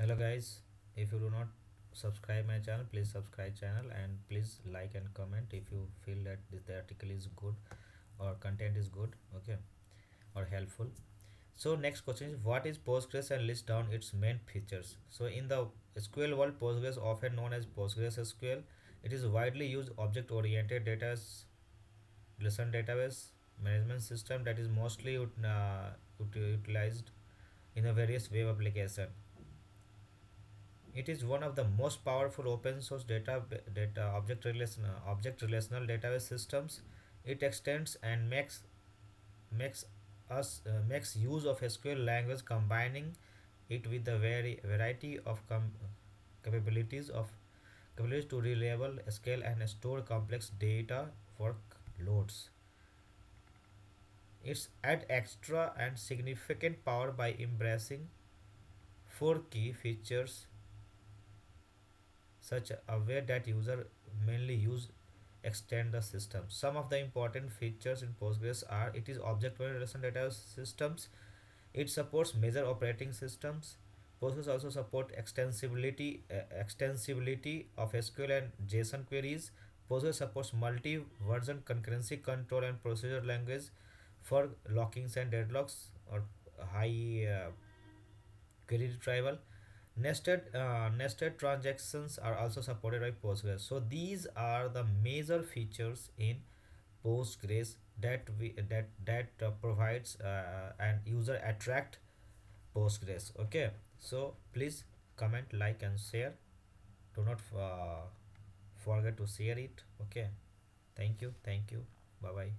Hello guys, if you do not subscribe my channel, please subscribe channel and please like and comment if you feel that the article is good or content is good, okay, or helpful. So next question is, what is Postgres, and list down its main features. So in the SQL world, Postgres, often known as Postgres SQL, it is widely used object oriented data relation database management system that is mostly utilized in a various web application. It is one of the most powerful open source data object relational database systems. It extends and makes makes use of SQL language, combining it with the very variety of capabilities of capabilities to reliable scale and store complex data workloads. It's add extra and significant power by embracing four key features, such a way that user mainly use extend the system. Some of the important features in Postgres are: it is object-oriented relation data systems. It supports major operating systems. Postgres also support extensibility of SQL and JSON queries. Postgres supports multi-version concurrency control and procedure language for lockings and deadlocks or high query retrieval. Nested transactions are also supported by Postgres. So these are the major features in Postgres that provides and user attract Postgres. Okay, so please comment, like, and share. Do not forget to share it. Okay, thank you. Bye bye.